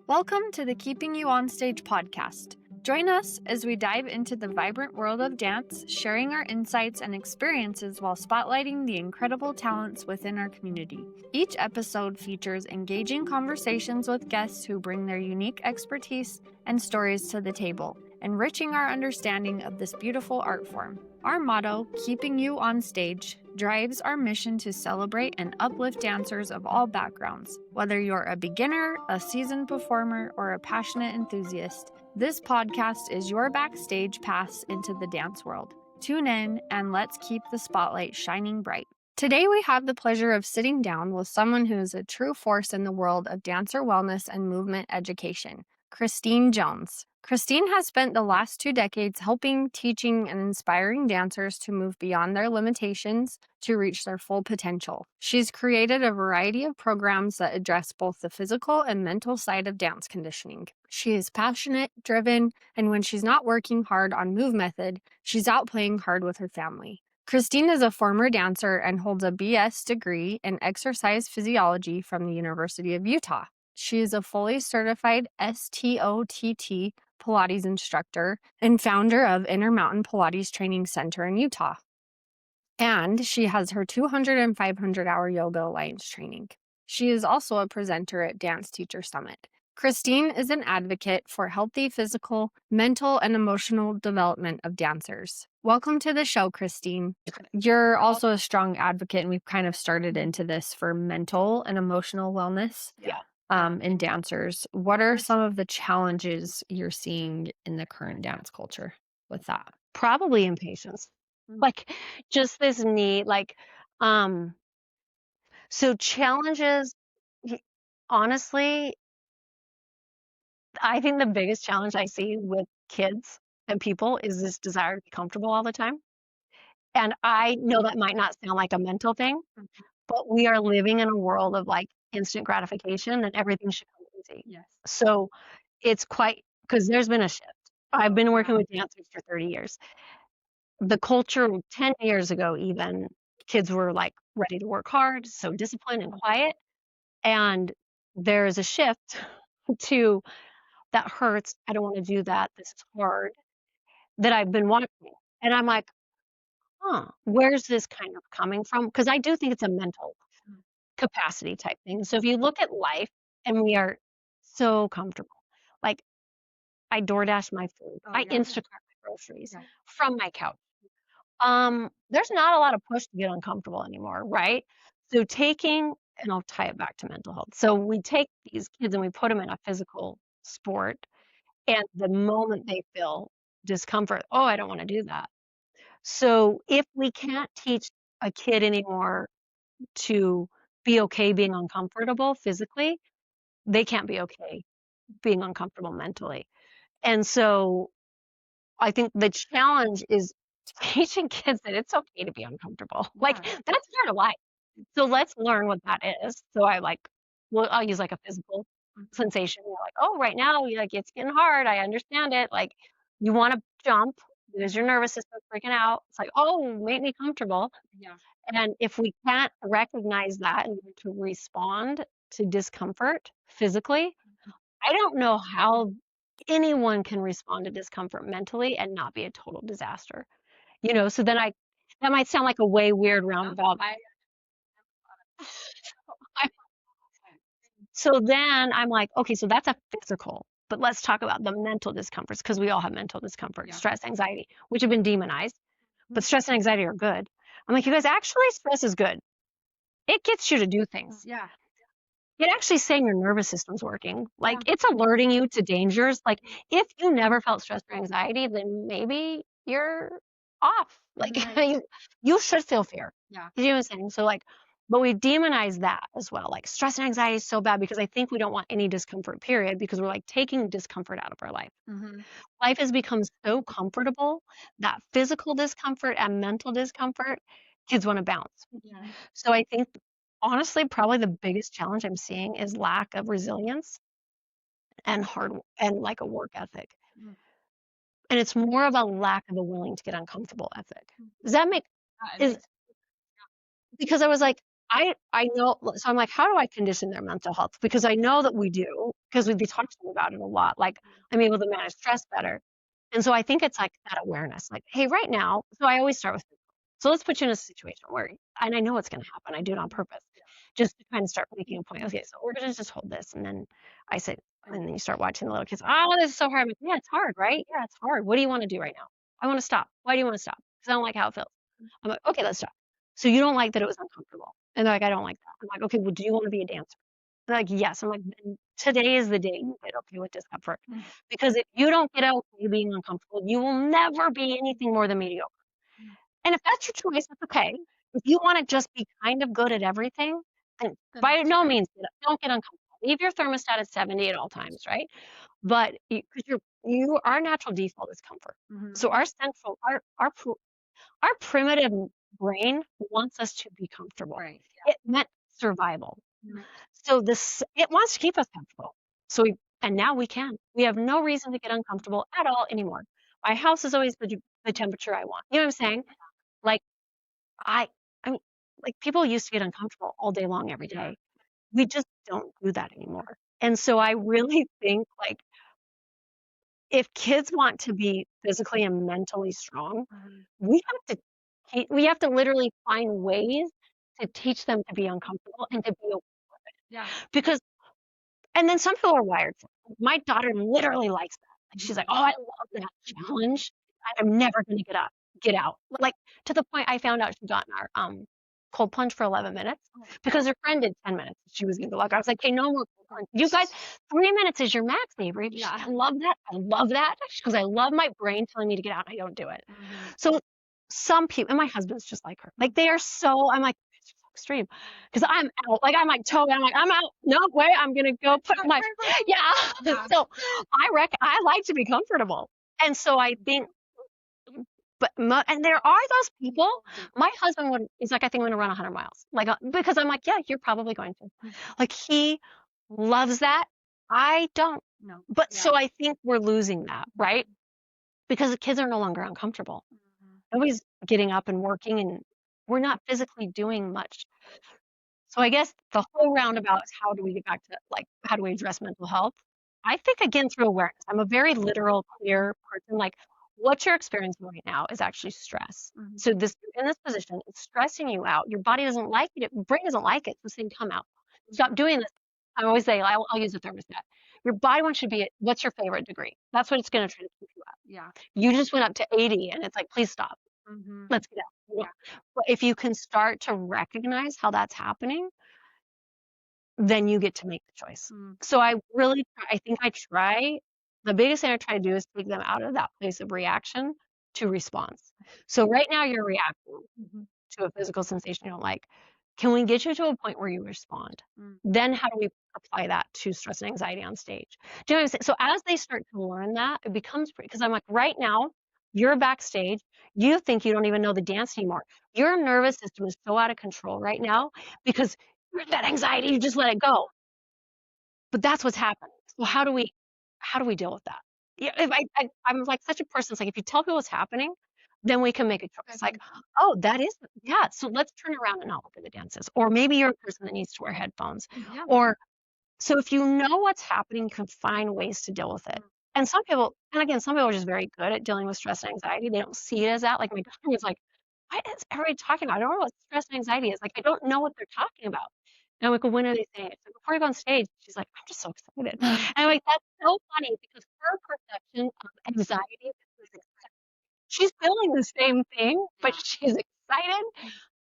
Welcome to the Keeping You On Stage podcast. Join us as we dive into the vibrant world of dance, sharing our insights and experiences while spotlighting the incredible talents within our community. Each episode features engaging conversations with guests who bring their unique expertise and stories to the table, enriching our understanding of this beautiful art form. Our motto, Keeping You On Stage, drives our mission to celebrate and uplift dancers of all backgrounds. Whether you're a beginner, a seasoned performer, or a passionate enthusiast, this podcast is your backstage pass into the dance world. Tune in and let's keep the spotlight shining bright. Today we have the pleasure of sitting down with someone who is a true force in the world of dancer wellness and movement education, Christine Jones. Christine has spent the last 2 decades helping, teaching, and inspiring dancers to move beyond their limitations to reach their full potential. She's created a variety of programs that address both the physical and mental side of dance conditioning. She is passionate, driven, and when she's not working hard on move method, she's out playing hard with her family. Christine is a former dancer and holds a BS degree in exercise physiology from the University of Utah. She is a fully certified STOTT Pilates instructor and founder of Intermountain Pilates Training Center in Utah. And she has her 200 and 500 hour Yoga Alliance training. She is also a presenter at Dance Teacher Summit. Christine is an advocate for healthy physical, mental, and emotional development of dancers. Welcome to the show, Christine. You're also a strong advocate, and we've kind of started into this for mental and emotional wellness. In dancers. What are some of the challenges you're seeing in the current dance culture with that? Probably impatience. Like just this need, so challenges, honestly, I think the biggest challenge I see with kids and people is this desire to be comfortable all the time. And I know that might not sound like a mental thing, but we are living in a world of like instant gratification and everything should come easy. Yes. So it's quite, because there's been a shift. I've been working with dancers for 30 years. The culture 10 years ago, even kids were like ready to work hard, so disciplined and quiet. And there's a shift to that hurts. I don't want to do that. This is hard that I've been watching. And I'm like, where's this kind of coming from? Because I do think it's a mental capacity type thing. So if you look at life and we are so comfortable, like I DoorDash my food, I Instacart my groceries from my couch. There's not a lot of push to get uncomfortable anymore, right? So and I'll tie it back to mental health. So we take these kids and we put them in a physical sport, and the moment they feel discomfort, oh, I don't want to do that. So if we can't teach a kid anymore to be okay being uncomfortable physically, they can't be okay being uncomfortable mentally. And so I think the challenge is teaching kids that it's okay to be uncomfortable. Like that's part of life. So let's learn what that is. So I'll use like a physical sensation. You're like, oh, right now, like it's getting hard. I understand it. Like you want to jump because your nervous system's freaking out. It's like, oh, make me comfortable. Yeah. And if we can't recognize that and to respond to discomfort physically, I don't know how anyone can respond to discomfort mentally and not be a total disaster. So then that might sound like a way weird roundabout. So then I'm like, okay, so that's a physical, but let's talk about the mental discomforts because we all have mental discomfort, stress, anxiety, which have been demonized, but stress and anxiety are good. I'm like, you guys, actually stress is good. It gets you to do things. Yeah. It actually saying your nervous system's working. Like it's alerting you to dangers. Like if you never felt stress or anxiety, then maybe you're off. Like you should feel fear. Yeah. You know what I'm saying? So but we demonize that as well. Like stress and anxiety is so bad because I think we don't want any discomfort, period, because we're like taking discomfort out of our life. Mm-hmm. Life has become so comfortable that physical discomfort and mental discomfort, kids want to bounce. Yeah. So I think honestly, probably the biggest challenge I'm seeing is lack of resilience and like a work ethic. And it's more of a lack of a willing to get uncomfortable ethic. Does that make because I was like, I know, so I'm like, how do I condition their mental health? Because I know that we do. because we talk to them about it a lot. Like, I'm able to manage stress better. And so I think it's like that awareness, like, hey, right now, so I always start with physical. So let's put you in a situation where, and I know it's going to happen. I do it on purpose, just to kind of start making a point. Okay, so we're going to just hold this. And then I say, and then you start watching the little kids. Oh, this is so hard. I'm like, yeah, it's hard, right? Yeah, it's hard. What do you want to do right now? I want to stop. Why do you want to stop? Because I don't like how it feels. I'm like, okay, let's stop. So you don't like that it was uncomfortable. And they're like, I don't like that. I'm like, okay, well, do you want to be a dancer? They're like, yes. I'm like, today is the day you get okay with discomfort. Because if you don't get okay being uncomfortable, you will never be anything more than mediocre. And if that's your choice, that's okay. If you want to just be kind of good at everything, then by no means don't get uncomfortable. Leave your thermostat at 70 at all times, right? But because our natural default is comfort. So our primitive brain wants us to be comfortable. Right. It meant survival. So it wants to keep us comfortable. And now we can. We have no reason to get uncomfortable at all anymore. My house is always the temperature I want. You know what I'm saying? Like I mean, like people used to get uncomfortable all day long every day. We just don't do that anymore. And so I really think like if kids want to be physically and mentally strong, we have to literally find ways to teach them to be uncomfortable and to be okay with it. Yeah. Because and then some people are wired for it. My daughter literally likes that. Like she's like, oh, I love that challenge. I'm never gonna get out. Like to the point I found out she got in our cold plunge for 11 minutes because her friend did 10 minutes. She was gonna go like I was like, hey, no more cold plunge. You guys, 3 minutes is your max, Avery. Yeah. I love that. I love that. Because I love my brain telling me to get out and I don't do it. So some people, and my husband's just like her. Like they are so, I'm like, it's so extreme. Because I'm out. Like I'm like totally, I'm like, I'm out. No, wait, I'm gonna go put my yeah. So I like to be comfortable. And so I think and there are those people. My husband is like, I think I'm gonna run 100 miles. Like because I'm like, yeah, you're probably going to. Like he loves that. I don't. No. But so I think we're losing that, right? Because the kids are no longer uncomfortable. Nobody's getting up and working and we're not physically doing much. So I guess the whole roundabout is how do we get back to like how do we address mental health? I think again through awareness. I'm a very literal, clear person. Like what you're experiencing right now is actually stress. So in this position, it's stressing you out. Your body doesn't like it. Your brain doesn't like it. So saying, come out. Stop doing this. I always say, I'll use a thermostat. Your body wants you to be at what's your favorite degree? That's what it's going to try to keep you at. Yeah. You just went up to 80 and it's like, please stop. Let's get out. Yeah. But if you can start to recognize how that's happening, then you get to make the choice. So I think I try. The biggest thing I try to do is take them out of that place of reaction to response. So right now you're reacting to a physical sensation you don't like. Can we get you to a point where you respond? Then how do we apply that to stress and anxiety on stage? Do you know what I'm saying? So as they start to learn that, it becomes because I'm like, right now, you're backstage. You think you don't even know the dance anymore. Your nervous system is so out of control right now because that anxiety, you just let it go. But that's what's happening. So how do we deal with that? Yeah, if I'm like such a person. It's like if you tell people what's happening, then we can make a choice. Like, oh, that is so let's turn around and not look at the dances. Or maybe you're a person that needs to wear headphones. Or so if you know what's happening, you can find ways to deal with it. And some people are just very good at dealing with stress and anxiety. They don't see it as that. Like my daughter was like, what is everybody talking about? I don't know what stress and anxiety is. Like, I don't know what they're talking about. And I'm like, well, when are they saying it? So before you go on stage, she's like, I'm just so excited. And I'm like, that's so funny because her perception of anxiety is she's feeling the same thing, but she's excited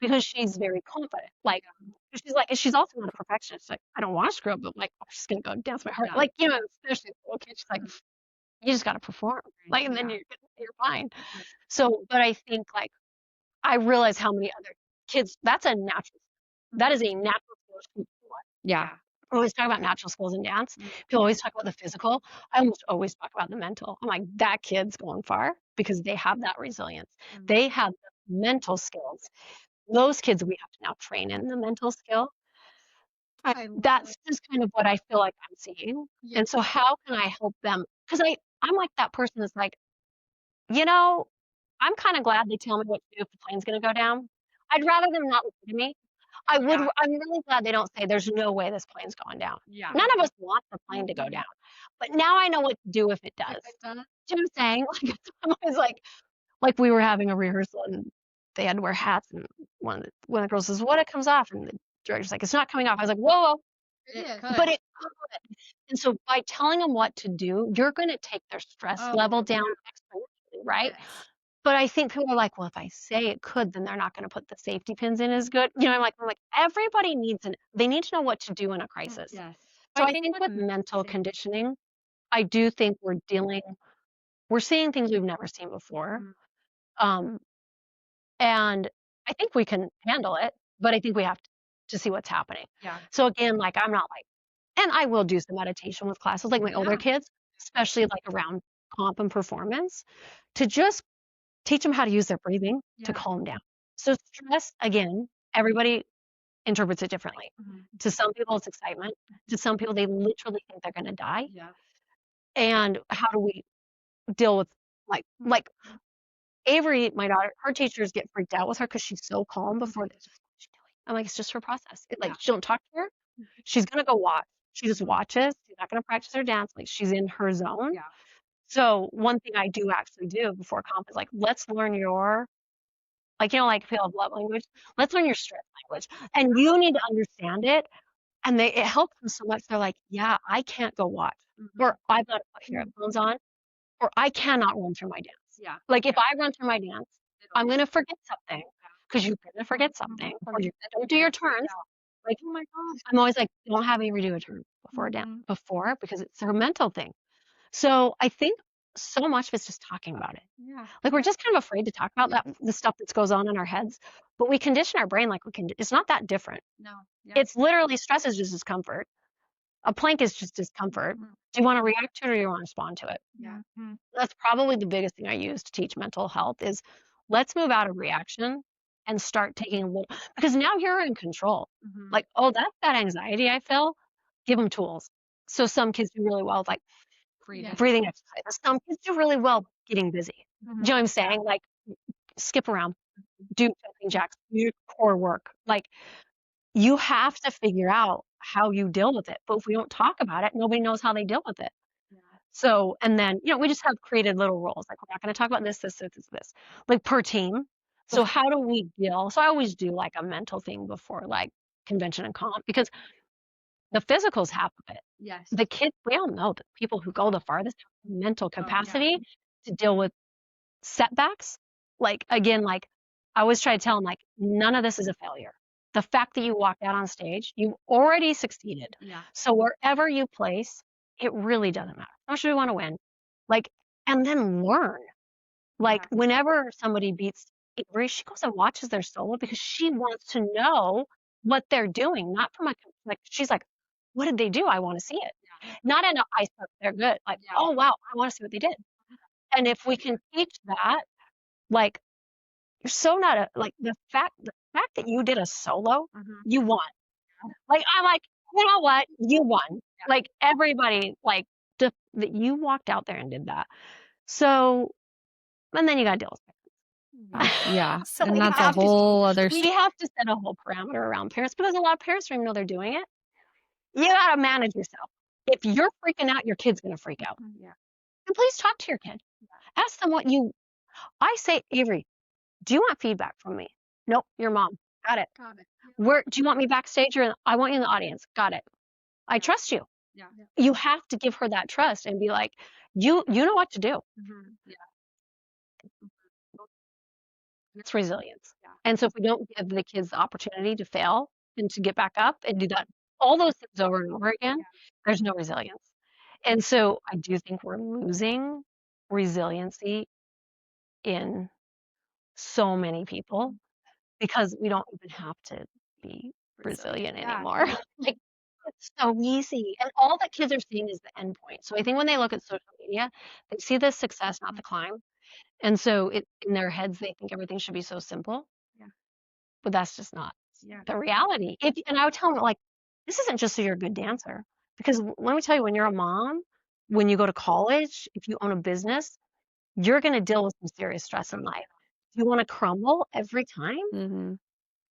because she's very confident. Like she's also not a perfectionist. Like, I don't want to screw up, but like, I'm just gonna go dance my heart. Like, you know, especially little kids, she's like, you just gotta perform. Like, and then you're fine. So, but I think like I realize how many other kids, that is a natural skill. Yeah. We always talk about natural skills in dance. People always talk about the physical. I almost always talk about the mental. I'm like, that kid's going far because they have that resilience. They have the mental skills. Those kids we have to now train in the mental skill. That's just kind of what I feel like I'm seeing. And so how can I help them? Because I'm like that person that's like, you know, I'm kind of glad they tell me what to do if the plane's going to go down. I'd rather them not listen to me. I'm really glad they don't say there's no way this plane's going down. Yeah. None of us want the plane to go down. But now I know what to do if it does. Do you know what I'm saying? I'm always like we were having a rehearsal and they had to wear hats and one of the girls says, "What, it comes off?" And the director's like, "It's not coming off." I was like, "Whoa, but it could." And so by telling them what to do, you're going to take their stress level down exponentially, right? Yes. But I think people are like, well, if I say it could, then they're not going to put the safety pins in as good. I'm like, everybody they need to know what to do in a crisis. Yes. So I think with mental conditioning, I do think we're seeing things we've never seen before. And I think we can handle it, but I think we have to see what's happening. Yeah. So again, I'm not and I will do some meditation with classes, like my older kids, especially around comp and performance, to just teach them how to use their breathing to calm down. So stress, again, everybody interprets it differently. To some people, it's excitement. To some people, they literally think they're going to die. Yeah. And how do we deal with like Avery, my daughter, her teachers get freaked out with her because she's so calm before they just what she's doing. I'm like, it's just her process. She don't talk to her. She's gonna go watch. She just watches. She's not gonna practice her dance. She's in her zone. Yeah. So one thing I do actually do before comp is let's learn your feel love language. Let's learn your stress language, and you need to understand it. And it helps them so much. They're like, yeah, I can't go watch, or I've got to put headphones on, or I cannot run through my dance. Yeah. If I run through my dance, I'm going to forget something because you're going to forget something. Or you don't do your turns. Oh my gosh. I'm always like, don't have me redo a turn before a dance because it's a mental thing. So I think so much of it's just talking about it. Yeah. We're just kind of afraid to talk about the stuff that goes on in our heads, but we condition our brain it's not that different. No. Yeah. It's literally stress is just discomfort. A plank is just discomfort. Do you want to react to it or do you want to respond to it? Yeah. That's probably the biggest thing I use to teach mental health is let's move out of reaction and start taking a little, because now you're in control. Oh, that's that anxiety I feel. Give them tools. So some kids do really well with breathing exercises. Some kids do really well getting busy. Do you know what I'm saying? Skip around, do jumping jacks, do core work. You have to figure out how you deal with it. But if we don't talk about it, nobody knows how they deal with it. So, and then, we just have created little rules. We're not going to talk about this, per team. So how do we deal? So I always do a mental thing before convention and comp, because the physical's half of it. Yes. The kids, we all know that people who go the farthest have mental capacity to deal with setbacks. Again, I always try to tell them, none of this is a failure. The fact that you walked out on stage, you've already succeeded. Yeah. So wherever you place, it really doesn't matter. How much do we want to win? And then learn. Whenever somebody beats Avery, she goes and watches their solo because she wants to know what they're doing, not from she's like, what did they do? I want to see it. Yeah. Not in I suck, they're good. Oh wow, I want to see what they did. And if we can teach that, you're so not the fact that you did a solo, you won. I'm you know what? You won. Yeah. Everybody, that you walked out there and did that. So, and then you got to deal with it. Yeah. So and that's a whole other we have to set a whole parameter around parents because a lot of parents don't even know they're doing it. You got to manage yourself. If you're freaking out, your kid's going to freak out. Yeah. And please talk to your kid. Ask them I say, Avery, do you want feedback from me? Nope, your mom. Got it. Where do you want me backstage or I want you in the audience? Got it. I trust you. Yeah. You have to give her that trust and be like, you know what to do. Yeah. It's resilience. Yeah. And so if we don't give the kids the opportunity to fail and to get back up and do that, all those things over and over again, there's no resilience. And so I do think we're losing resiliency in so many people because we don't even have to be resilient anymore. It's so easy. And all that kids are seeing is the end point. So I think when they look at social media, they see the success, not the climb. And so in their heads, they think everything should be so simple. Yeah. But that's just not the reality. And I would tell them, this isn't just so you're a good dancer. Because let me tell you, when you're a mom, when you go to college, if you own a business, you're going to deal with some serious stress in life. You want to crumble every time?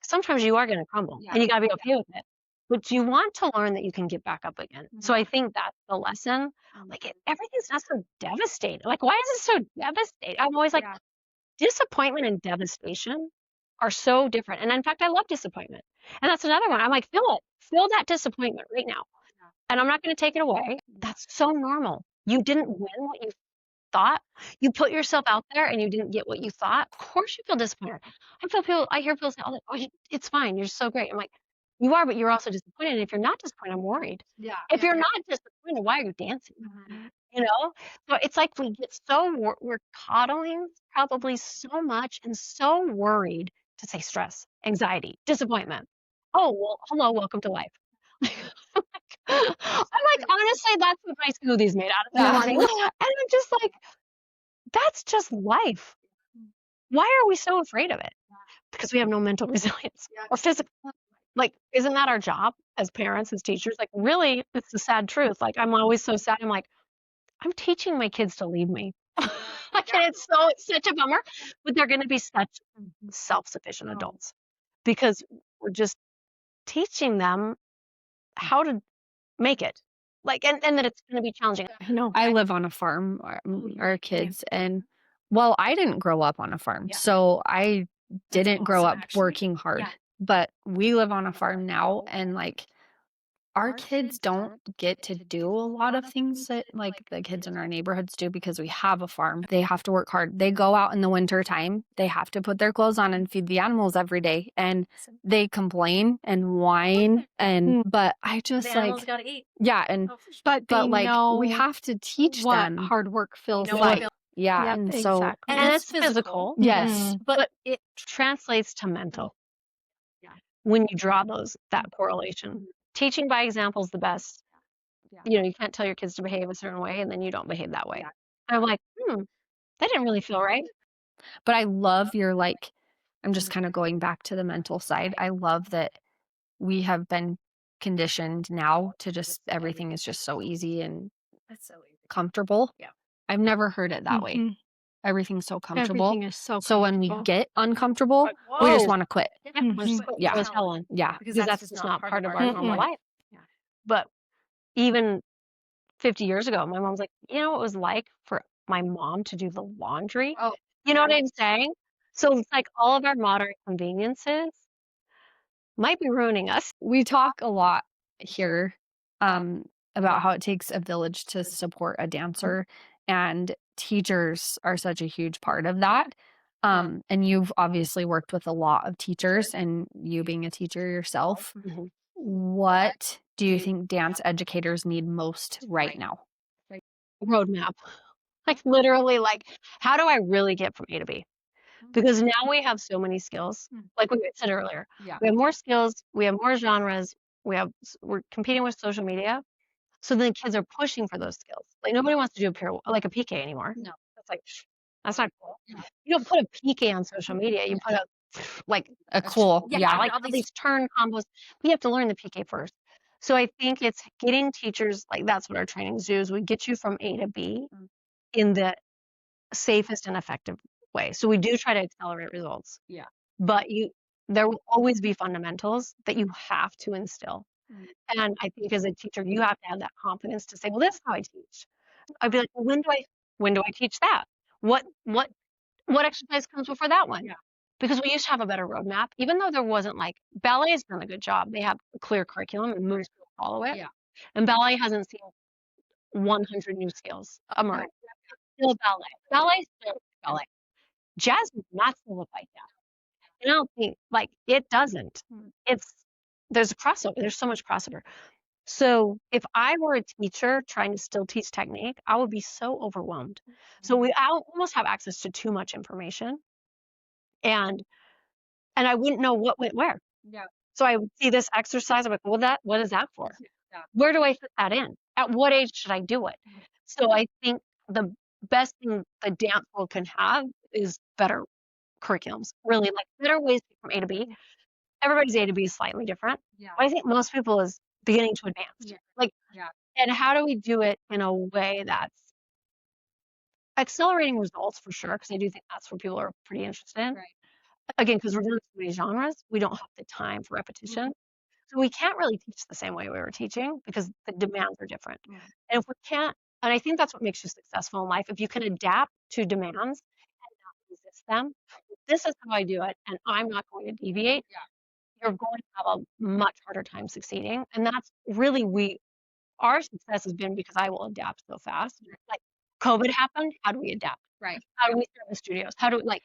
sometimes you are going to crumble and you got to be okay with it. But you want to learn that you can get back up again. So I think that's the lesson. Like everything's not so devastating. Like, why is it so devastating? I'm always like, disappointment and devastation are so different. And in fact, I love disappointment. And that's another one. I'm like, feel it. Feel that disappointment right now. And I'm not going to take it away. That's so normal. You didn't win what you thought. You put yourself out there and you didn't get what you thought. Of course you feel disappointed. I hear people say, oh, it's fine. You're so great. I'm like, you are, but you're also disappointed. And if you're not disappointed, I'm worried. If you're not disappointed, why are you dancing? You know? So it's like we get so, we're coddling probably so much and so worried to say stress, anxiety, disappointment. Oh, well, hello, welcome to life. I'm like, honestly, that's what my smoothie's made out of in the morning. And I'm just like, that's just life. Why are we so afraid of it? Because we have no mental resilience or physical. Like, isn't that our job as parents, as teachers? Like, really, it's the sad truth. Like, I'm always so sad. I'm like, I'm teaching my kids to leave me. Like, and it's such a bummer, but they're going to be such self-sufficient adults because we're just teaching them how to make it. Like, and that it's going to be challenging. I know. I live on a farm, our kids, and well, I didn't grow up on a farm, so I didn't grow up working hard. But we live on a farm now, and like our kids don't get to do a lot of things that like the kids in our neighborhoods do because we have a farm. They have to work hard. They go out in the winter time. They have to put their clothes on and feed the animals every day. And they complain and whine but I just The animals gotta eat. yeah, and But like we have to teach what them hard work feels like. like. Yeah, Yep, and so exactly. And it's physical. yes. But it translates to mental. When you draw that correlation. Teaching by example is the best. You know, you can't tell your kids to behave a certain way and then you don't behave that way. I'm like, that didn't really feel right. But I love your like, I'm just kind of going back to the mental side. I love that we have been conditioned now to just everything is just so easy and comfortable. Yeah. I've never heard it that way. Everything's so comfortable. Everything is so So when we comfortable. get uncomfortable, we just want to quit. Yeah. Because that's just not part of our normal life. But even 50 years ago, my mom's like, you know what it was like for my mom to do the laundry? You know what I'm saying? So it's like all of our modern conveniences might be ruining us. We talk a lot here about how it takes a village to support a dancer, and teachers are such a huge part of that. And you've obviously worked with a lot of teachers, and you being a teacher yourself, what do you think dance educators need most right now? Roadmap. Like literally, like, how do I really get from A to B? Because now we have so many skills. Like we said earlier, we have more skills, we have more genres, we're competing with social media. So then kids are pushing for those skills. Like nobody wants to do a PK anymore. No. That's like, that's not cool. You don't put a PK on social media. You put like a cool, like all these turn combos. We have to learn the PK first. So I think it's getting teachers, like that's what our trainings do, is we get you from A to B in the safest and effective way. So we do try to accelerate results. But there will always be fundamentals that you have to instill. And I think as a teacher, you have to have that confidence to say, well, this is how I teach. I'd be like, well, when do I teach that? What exercise comes before that one? Because we used to have a better roadmap, even though there wasn't like ballet's done a good job. They have a clear curriculum and moves to follow it. And ballet hasn't seen 100 new skills emerge. Still ballet. Ballet still ballet. Jazz does not still look like that. And I don't think like it doesn't. There's a crossover. There's so much crossover. So if I were a teacher trying to still teach technique, I would be so overwhelmed. So I almost have access to too much information. And I wouldn't know what went where. So I would see this exercise. I'm like, well, what is that for? Where do I fit that in? At what age should I do it? So I think the best thing the dance world can have is better curriculums. Really, like better ways to get from A to B. Everybody's A to B is slightly different. But I think most people is beginning to advanced. And how do we do it in a way that's accelerating results for sure? Because I do think that's what people are pretty interested in. again, because we're doing so many genres, we don't have the time for repetition. So we can't really teach the same way we were teaching because the demands are different. And if we can't, and I think that's what makes you successful in life, if you can adapt to demands and not resist them. This is how I do it, and I'm not going to deviate. You're going to have a much harder time succeeding. And that's really our success has been because I will adapt so fast. Like COVID happened, how do we adapt? Right. How do we start the studios? How do we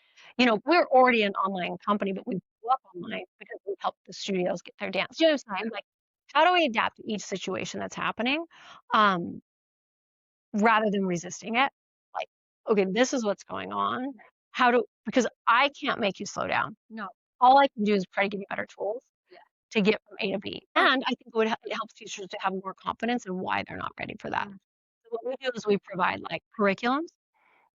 we're already an online company, but we grew up online because we helped the studios get their dance. You know what I'm saying? Like, how do we adapt to each situation that's happening, rather than resisting it? Like, okay, this is what's going on. Because I can't make you slow down. No. All I can do is try to give you better tools to get from A to B. And I think it helps teachers to have more confidence in why they're not ready for that. So what we do is we provide like curriculums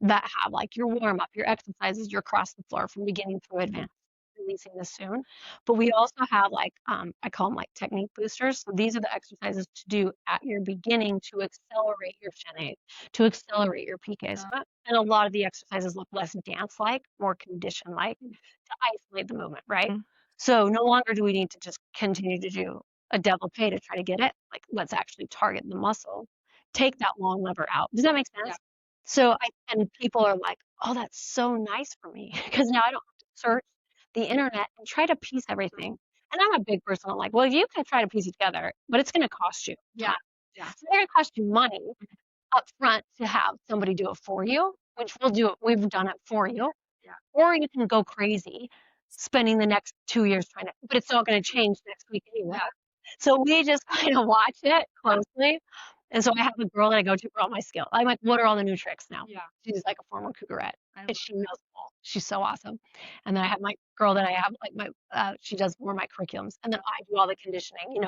that have like your warm up, your exercises, your cross the floor from beginning through advanced. Releasing this soon, but we also have like I call them like technique boosters. So these are the exercises to do at your beginning to accelerate your chaîné, to accelerate your PKs. And a lot of the exercises look less dance like, more condition like, to isolate the movement, right? So no longer do we need to just continue to do a double pay to try to get it. Like, let's actually target the muscle, take that long lever out. Does that make sense? So and people are like, oh, that's so nice for me because now I don't have to search the internet and try to piece everything. And I'm a big person. I'm like, well, you can try to piece it together, but it's going to cost you time. So it's going to cost you money up front to have somebody do it for you, which we'll do it. We've done it for you. Or you can go crazy spending the next 2 years trying to, but it's not going to change next week anyway. So we just kind of watch it closely. And so I have a girl that I go to for all my skill. I'm like, what are all the new tricks now? She's like a former cougarette, and she knows them all. She's so awesome. And then I have my girl that I have like she does more of my curriculums, and then I do all the conditioning.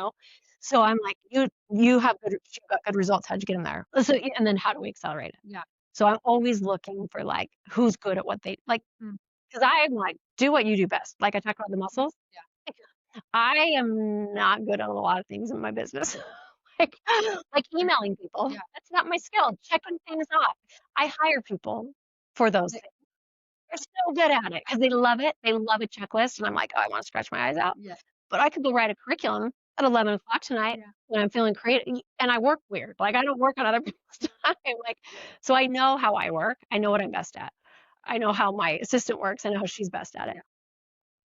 So I'm like, you got good results. How'd you get them there? So, and then how do we accelerate it? So I'm always looking for like who's good at what they like, because I'm like, do what you do best. Like I talked about the muscles. I am not good at a lot of things in my business. like emailing people. That's not my skill. Checking things off. I hire people for those things. They're so good at it because they love it. They love a checklist. And I'm like, oh, I want to scratch my eyes out. But I could go write a curriculum at 11 o'clock tonight when I'm feeling creative. And I work weird. Like I don't work on other people's time. So I know how I work. I know what I'm best at. I know how my assistant works. I know how she's best at it.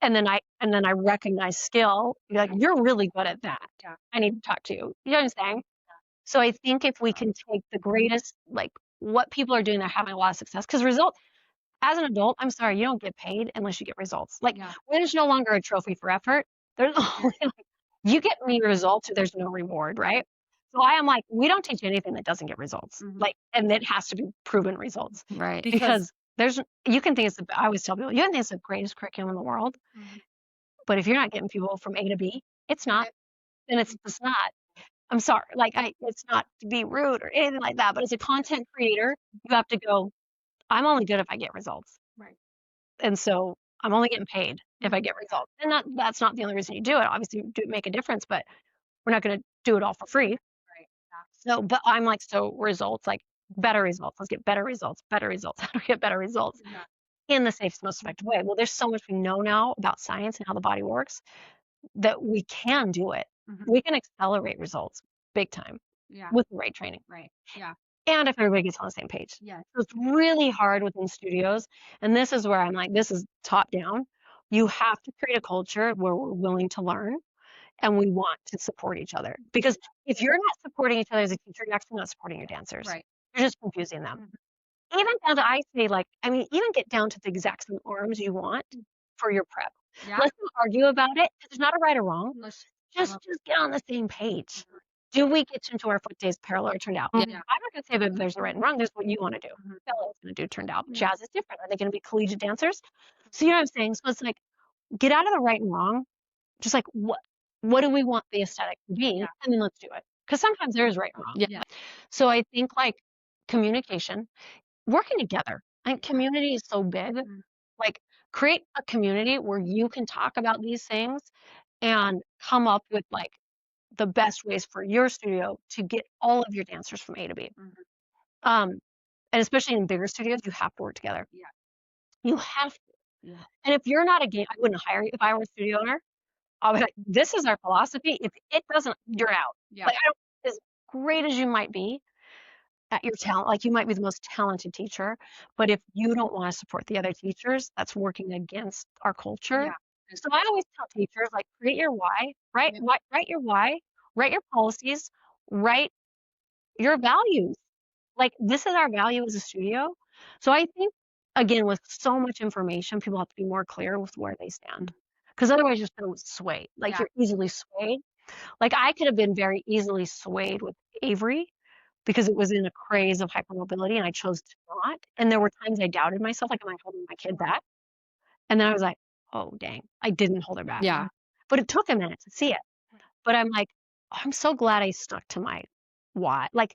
And then I recognize skill. You're like, you're really good at that. I need to talk to you. You know what I'm saying? So I think if we can take the greatest, like what people are doing, they're having a lot of success. Because results, as an adult, I'm sorry, you don't get paid unless you get results. Like when there's no longer a trophy for effort, there's only you get me results or there's no reward, right? So I am like, we don't teach anything that doesn't get results. Like, and it has to be proven results. Right. Because you can think I always tell people, you can think it's the greatest curriculum in the world. But if you're not getting people from A to B, it's not. And it's just not. I'm sorry. Like it's not to be rude or anything like that, but as a content creator, you have to go, I'm only good if I get results. Right. And so I'm only getting paid if I get results. And that's not the only reason you do it. Obviously, you do make a difference, but we're not going to do it all for free. Right. So, but I'm like, so results, like better results. Let's get better results, better results. How do we get better results in the safest, most effective way? Well, there's so much we know now about science and how the body works that we can do it. We can accelerate results big time with the right training. Right. And if everybody gets on the same page. So it's really hard within studios. And this is where I'm like, this is top down. You have to create a culture where we're willing to learn and we want to support each other. Because if you're not supporting each other as a teacher, you're actually not supporting your dancers. Right. You're just confusing them. Even down to, I say, like, I mean, even get down to the exact same arms you want for your prep. Let's not argue about it because there's not a right or wrong. Just get on the same page. Do we get into our foot days parallel or turned out? I'm not going to say that there's a right and wrong. There's what you want to do. Ballet is going to do turned out. Jazz is different. Are they going to be collegiate dancers? So you know what I'm saying? So it's like, get out of the right and wrong. Just like, what do we want the aesthetic to be? And then let's do it. Because sometimes there is right and wrong. So I think like communication, working together. And community is so big. Like create a community where you can talk about these things and come up with like the best ways for your studio to get all of your dancers from A to B. And especially in bigger studios, you have to work together. You have to. Yeah. And if you're not a game, I wouldn't hire you. If I were a studio owner, I would be like, this is our philosophy. If it doesn't, you're out. Yeah. Like, I don't, as great as you might be at your talent, like you might be the most talented teacher, but if you don't want to support the other teachers, that's working against our culture. Yeah. So I always tell teachers, like, create your why, write your why, write your policies, write your values. Like, this is our value as a studio. So I think, again, with so much information, people have to be more clear with where they stand. Because otherwise you're so swayed. Like, Yeah. you're easily swayed. Like, I could have been very easily swayed with Avery because it was in a craze of hypermobility and I chose to not. And there were times I doubted myself, like, am I holding my kid back? And then I was like, oh, dang, I didn't hold her back. Yeah. But it took a minute to see it. But I'm like, I'm so glad I stuck to my why. Like,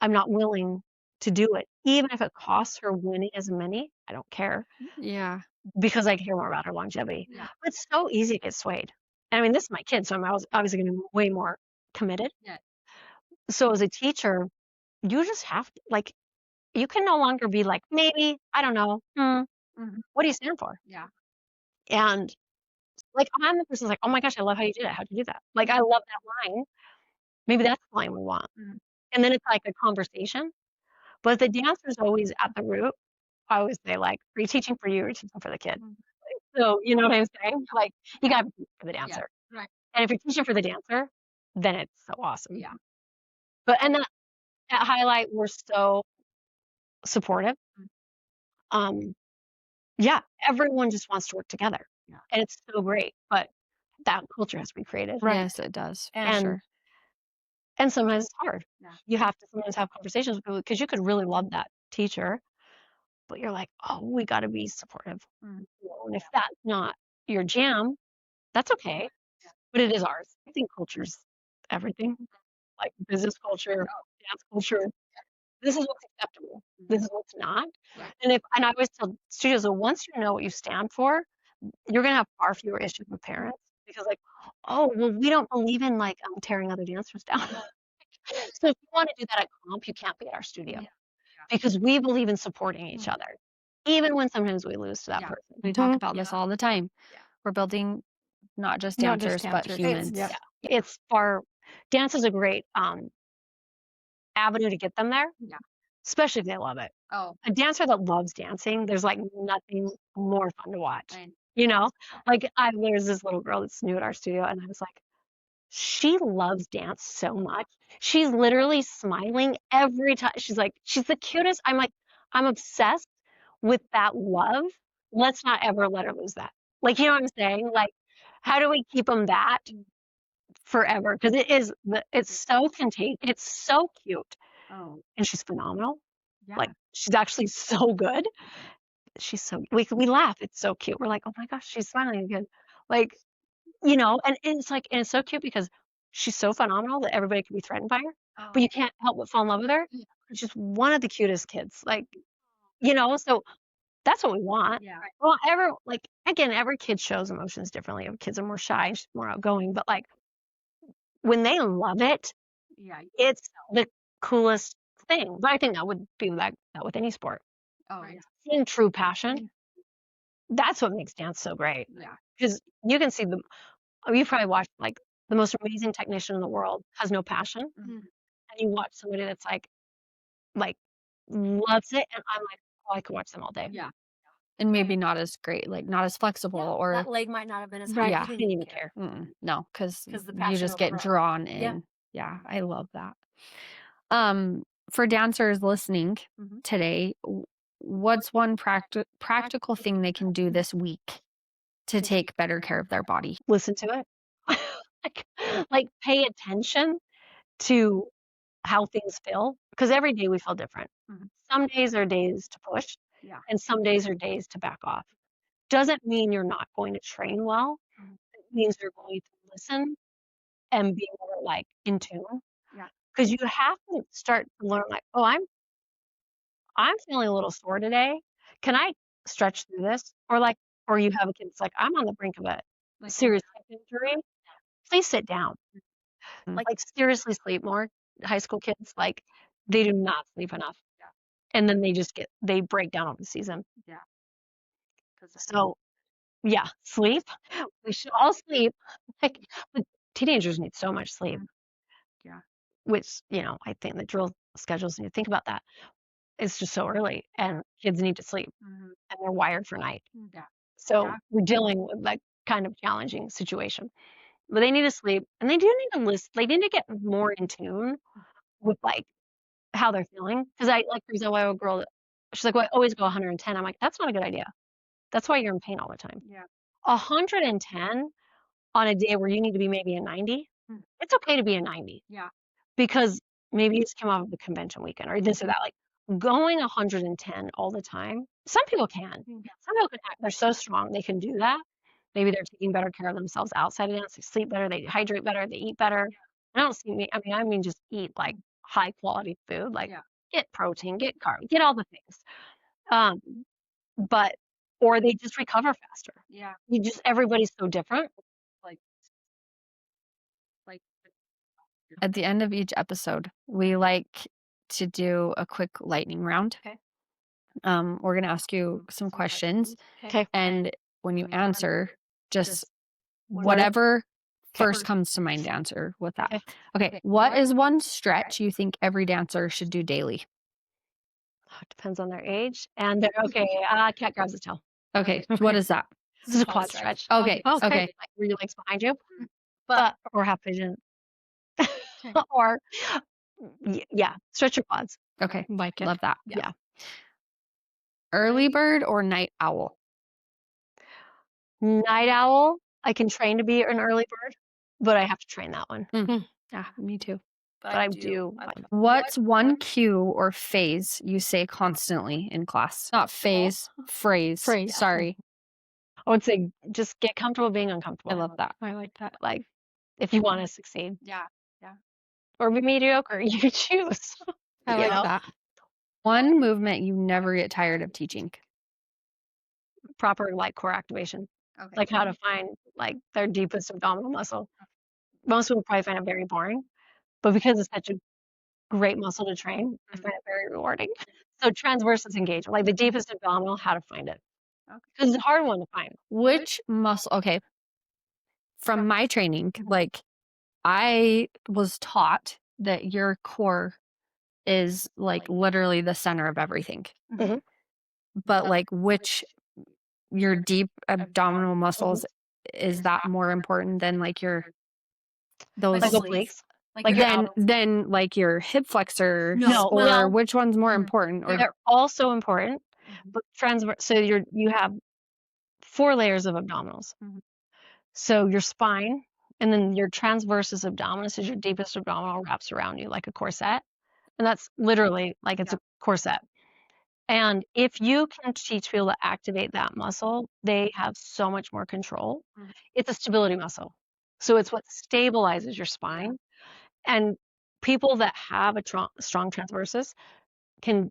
I'm not willing to do it. Even if it costs her winning as many, I don't care Yeah. because I care more about her longevity. Yeah. But it's so easy to get swayed. And I mean, this is my kid, so I'm obviously going to be way more committed. Yeah. So as a teacher, you just have to, like, you can no longer be like, maybe, I don't know. What do you stand for? Yeah. And like, I'm the person who's like, oh my gosh, I love how you did it. How'd you do that? Like, I love that line. Maybe that's the line we want. And then it's like a conversation. But the dancer's always at the root. I always say, like, are you teaching for you or teaching for the kid? So, you know what I'm saying? Like, you got to be for the dancer. Yeah. Right. And if you're teaching for the dancer, then it's so awesome. Yeah. But, and that at Highlight, we're so supportive. Yeah, everyone just wants to work together. Yeah. And it's so great. But that culture has to be created. Right. Yes, it does. And and sometimes it's hard. Yeah. You have to sometimes have conversations with people because you could really love that teacher, but you're like, oh, we got to be supportive. You know, and if that's not your jam, that's okay. But it is ours. I think culture's everything, like business culture, dance culture. This is what's acceptable. This is what's not. And I always tell studios that once you know what you stand for, you're gonna have far fewer issues with parents because, like, oh, well, we don't believe in like tearing other dancers down. So if you want to do that at comp, you can't be at our studio because we believe in supporting each other, even when sometimes we lose to that person. We talk about this all the time. We're building not just dancers, but humans. It's dance is a great avenue to get them there, especially if they love it. Oh, A dancer that loves dancing, there's like nothing more fun to watch. You know, like there's this little girl that's new at our studio, and I was like, she loves dance so much. She's literally smiling every time. She's like, she's the cutest. I'm like, I'm obsessed with that love. Let's not ever let her lose that. Like, you know what I'm saying? Like, how do we keep them that forever? Because it's so contagious. It's so cute. oh, And she's phenomenal. yeah. Like, she's actually so good. She's so, we laugh. It's so cute. We're like, oh my gosh, she's smiling again. Like, you know, and it's like, and it's so cute because she's so phenomenal that everybody can be threatened by her, but you can't help but fall in love with her. She's one of the cutest kids. Like, you know, so that's what we want. Yeah. Well, again, every kid shows emotions differently. Kids are more shy and she's more outgoing, but like when they love it, it's the coolest thing. But I think that would be like that with any sport. Oh, yeah. Seeing true passion, that's what makes dance so great. Yeah. Because you can see you probably watched like the most amazing technician in the world has no passion. And you watch somebody that's like loves it. And I'm like, oh, I could watch them all day. Yeah. And maybe not as great, like not as flexible, or that leg might not have been as high. Right. I Yeah. didn't even care. No, because the you passion just get overrode. drawn in. Yeah, I love that. For dancers listening today, what's one practical thing they can do this week to take better care of their body? Listen to it. like pay attention to how things feel because every day we feel different. Some days are days to push and some days are days to back off. Doesn't mean you're not going to train well. It means you're going to listen and be more like in tune. Because you have to start to learn like, oh, I'm feeling a little sore today. Can I stretch through this? Or you have a kid that's like, I'm on the brink of a serious hip injury. Please sit down. Like seriously sleep more. High school kids, like they do not sleep enough. And then they break down over the season. So, yeah, sleep. We should all sleep. Like, but teenagers need so much sleep. Yeah. Which, I think the drill schedules need to think about that. It's just so early, and kids need to sleep, and they're wired for night. Yeah. So Yeah. we're dealing with that kind of challenging situation. But they need to sleep, and they do need to listen. They need to get more in tune with like how they're feeling. Because for example, I have a girl that she's like, "Well, I always go 110." I'm like, "That's not a good idea. That's why you're in pain all the time." Yeah. 110 on a day where you need to be maybe a 90. It's okay to be a 90. Yeah. Because maybe you just came off of the convention weekend or this or that. Like going 110 all the time. Some people can. Some people can. They're so strong they can do that. Maybe they're taking better care of themselves outside of dance. They sleep better. They hydrate better. They eat better. I don't see me. I mean, just eat like high quality food. Like get protein, get carb, get all the things. But or they just recover faster. Yeah. Everybody's so different. Like At the end of each episode, we like to do a quick lightning round. Okay. We're gonna ask you some questions. Okay. And when you answer, just whatever first comes to mind, answer with that. Okay. What is one stretch you think every dancer should do daily? It depends on their age and they're okay. Cat grabs the tail. Okay. What is that? This is a quad stretch. Okay. Okay. Like where your legs behind you, but or half pigeon, or yeah, stretch your quads. Okay. Like it. Love that. Yeah. Early bird or night owl? Night owl. I can train to be an early bird, but I have to train that one. Yeah, me too. But I do. What's one cue or phase you say constantly in class? Not phase, phrase. Sorry. I would say just get comfortable being uncomfortable. I love that. I like that. Like if you want to succeed. Yeah. Or be mediocre, you choose. I like that. One movement you never get tired of teaching. Proper like core activation. Okay. Like how to find like their deepest abdominal muscle. Most people probably find it very boring, but because it's such a great muscle to train, I find it very rewarding. So transversus engagement, like the deepest abdominal, how to find it. Because it's a hard one to find. Which muscle? Okay. From my training, like I was taught that your core is like literally the center of everything. Mhm. But like your deep abdominal muscles, is that more important than like your those Like obliques. like then like your hip flexors No, or well, which one's more important? Or They're also important, but transverse. So you have 4 layers of abdominals. So your spine, and then your transversus abdominis is your deepest abdominal, wraps around you like a corset, and that's literally like it's a corset. And if you can teach people to activate that muscle, they have so much more control. It's a stability muscle, so it's what stabilizes your spine. And people that have a strong transversus can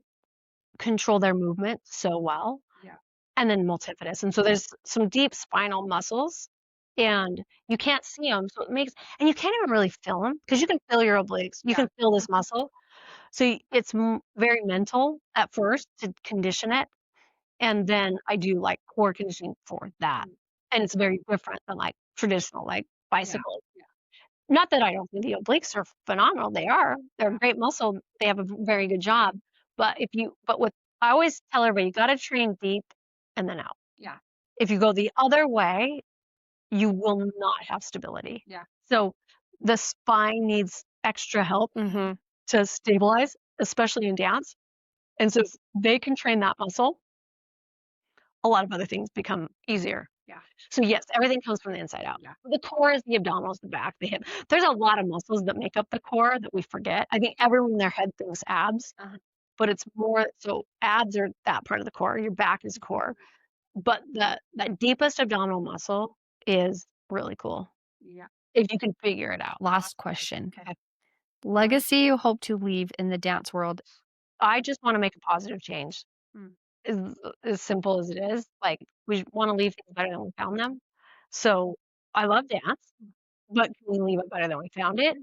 control their movement so well. And then multifidus. And so there's some deep spinal muscles and you can't see them. So and you can't even really feel them because you can feel your obliques. You can feel this muscle. So it's very mental at first to condition it. And then I do like core conditioning for that. And it's very different than like traditional, like bicycle. Not that I don't think the obliques are phenomenal. They are. They're a great muscle. They have a very good job. But I always tell everybody, you got to train deep and then out. Yeah. If you go the other way, you will not have stability. Yeah. So the spine needs extra help to stabilize, especially in dance. And so if they can train that muscle, a lot of other things become easier. Yeah. So yes, everything comes from the inside out. Yeah. The core is the abdominals, the back, the hip. There's a lot of muscles that make up the core that we forget. I think everyone in their head thinks abs, but it's more, so abs are that part of the core. Your back is core. But that deepest abdominal muscle is really cool. Yeah. If you can figure it out. Last question. Okay. Legacy you hope to leave in the dance world? I just want to make a positive change. As simple as it is. Like we want to leave things better than we found them. So I love dance, but can we leave it better than we found it?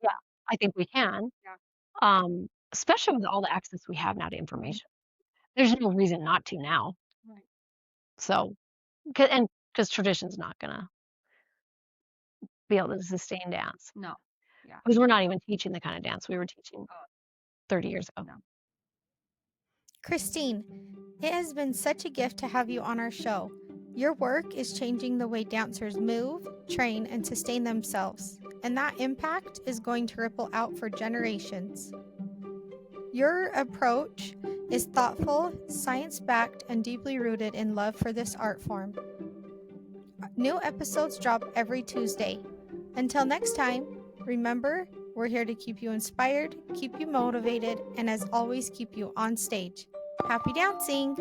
Yeah, I think we can. Yeah. Especially with all the access we have now to information. There's no reason not to now. Right. So, because tradition's not gonna be able to sustain dance. No. Yeah. Because we're not even teaching the kind of dance we were teaching 30 years ago. No. Christine, it has been such a gift to have you on our show. Your work is changing the way dancers move, train, and sustain themselves, and that impact is going to ripple out for generations. Your approach is thoughtful, science-backed, and deeply rooted in love for this art form. New episodes drop every Tuesday. Until next time, remember, we're here to keep you inspired, keep you motivated, and as always, keep you on stage. Happy dancing!